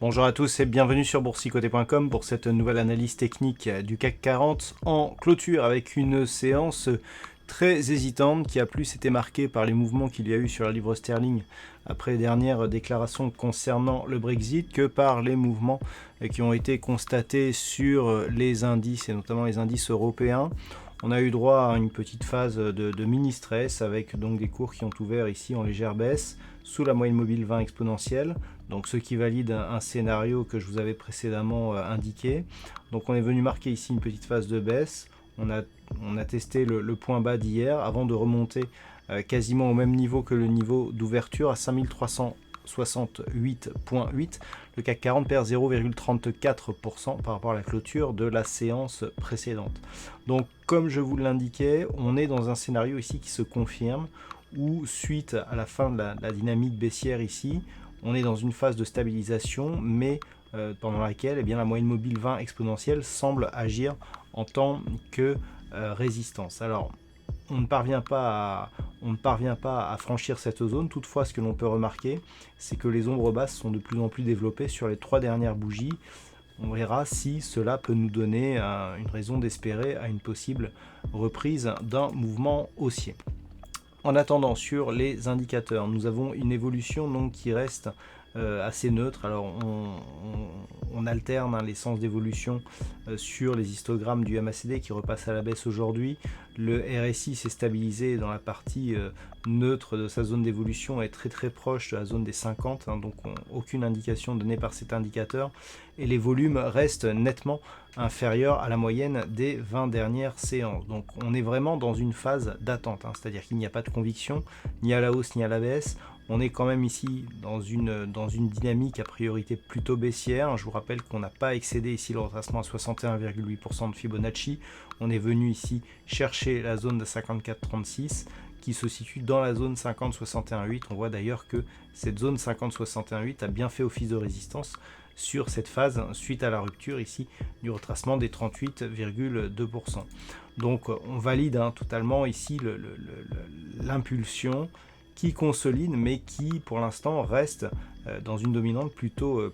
Bonjour à tous et bienvenue sur boursicoté.com pour cette nouvelle analyse technique du CAC 40 en clôture avec une séance très hésitante qui a plus été marquée par les mouvements qu'il y a eu sur la livre sterling après les dernières déclarations concernant le Brexit que par les mouvements qui ont été constatés sur les indices et notamment les indices européens. On a eu droit à une petite phase de mini-stress avec donc des cours qui ont ouvert ici en légère baisse sous la moyenne mobile 20 exponentielle, donc ce qui valide un scénario que je vous avais précédemment indiqué. Donc on est venu marquer ici une petite phase de baisse, on a testé le point bas d'hier avant de remonter quasiment au même niveau que le niveau d'ouverture à 5368,8. Le CAC 40 perd 0,34% par rapport à la clôture de la séance précédente. Donc comme je vous l'indiquais, on est dans un scénario ici qui se confirme où suite à la fin de la dynamique baissière ici, on est dans une phase de stabilisation mais pendant laquelle la moyenne mobile 20 exponentielle semble agir en tant que résistance. Alors on ne parvient pas à franchir cette zone. Toutefois, ce que l'on peut remarquer, c'est que les ombres basses sont de plus en plus développées sur les 3 dernières bougies. On verra si cela peut nous donner une raison d'espérer à une possible reprise d'un mouvement haussier. En attendant, sur les indicateurs, nous avons une évolution donc, qui reste assez neutre. Alors on alterne les sens d'évolution sur les histogrammes du MACD qui repasse à la baisse aujourd'hui. Le RSI s'est stabilisé dans la partie neutre de sa zone d'évolution, est très proche de la zone des 50, donc aucune indication donnée par cet indicateur, et les volumes restent nettement inférieurs à la moyenne des 20 dernières séances. Donc on est vraiment dans une phase d'attente, c'est-à-dire qu'il n'y a pas de conviction ni à la hausse ni à la baisse. On est quand même ici dans une dynamique à priorité plutôt baissière. Je vous rappelle qu'on n'a pas excédé ici le retracement à 61,8% de Fibonacci. On est venu ici chercher la zone de 54,36 qui se situe dans la zone 50,61,8. On voit d'ailleurs que cette zone 50,61,8 a bien fait office de résistance sur cette phase suite à la rupture ici du retracement des 38,2%. Donc on valide totalement ici l'impulsion qui consolide mais qui pour l'instant reste dans une dominante plutôt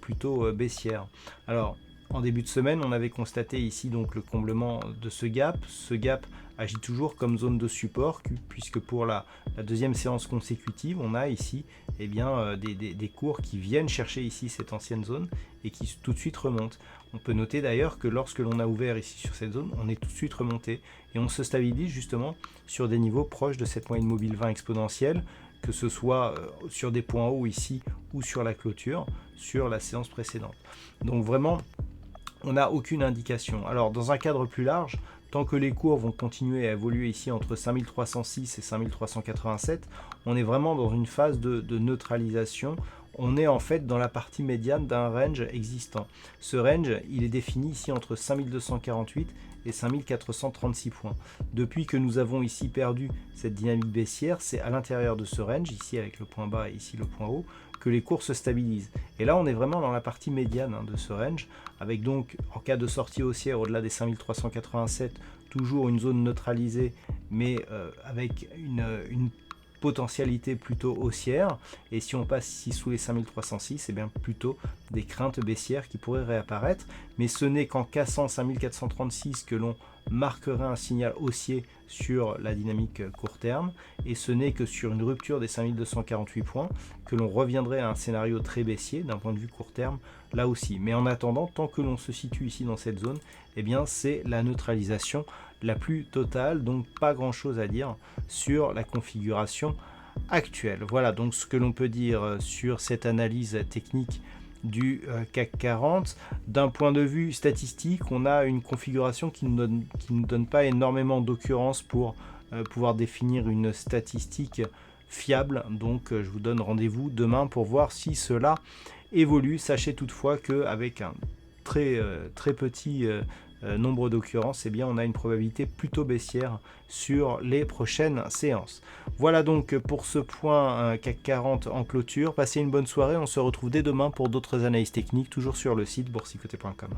baissière. Alors en début de semaine on avait constaté ici donc le comblement de ce gap. Ce gap agit toujours comme zone de support puisque pour la deuxième séance consécutive on a ici des cours qui viennent chercher ici cette ancienne zone et qui tout de suite remontent. On peut noter d'ailleurs que lorsque l'on a ouvert ici sur cette zone, on est tout de suite remonté et on se stabilise justement sur des niveaux proches de cette moyenne mobile 20 exponentielle, que ce soit sur des points hauts ici ou sur la clôture sur la séance précédente. Donc vraiment, on n'a aucune indication. Alors dans un cadre plus large, tant que les cours vont continuer à évoluer ici entre 5306 et 5387, on est vraiment dans une phase de neutralisation. On est en fait dans la partie médiane d'un range existant. Ce range, il est défini ici entre 5248 et 5436 points. Depuis que nous avons ici perdu cette dynamique baissière, c'est à l'intérieur de ce range, ici avec le point bas et ici le point haut, que les cours se stabilisent. Et là, on est vraiment dans la partie médiane de ce range, avec donc, en cas de sortie haussière au-delà des 5387, toujours une zone neutralisée, mais avec une potentialité plutôt haussière, et si on passe ici sous les 5306, c'est bien plutôt des craintes baissières qui pourraient réapparaître, mais ce n'est qu'en cassant 5436 que l'on marquerait un signal haussier sur la dynamique court terme, et ce n'est que sur une rupture des 5248 points que l'on reviendrait à un scénario très baissier d'un point de vue court terme là aussi. Mais en attendant, tant que l'on se situe ici dans cette zone, c'est la neutralisation la plus totale, donc pas grand chose à dire sur la configuration actuelle. Voilà donc ce que l'on peut dire sur cette analyse technique du CAC 40. D'un point de vue statistique, on a une configuration qui ne nous donne pas énormément d'occurrences pour pouvoir définir une statistique fiable. Donc je vous donne rendez-vous demain pour voir si cela évolue. Sachez toutefois qu'avec un très petit nombre d'occurrences, on a une probabilité plutôt baissière sur les prochaines séances. Voilà donc pour ce point CAC 40 en clôture. Passez une bonne soirée, on se retrouve dès demain pour d'autres analyses techniques, toujours sur le site boursicoté.com.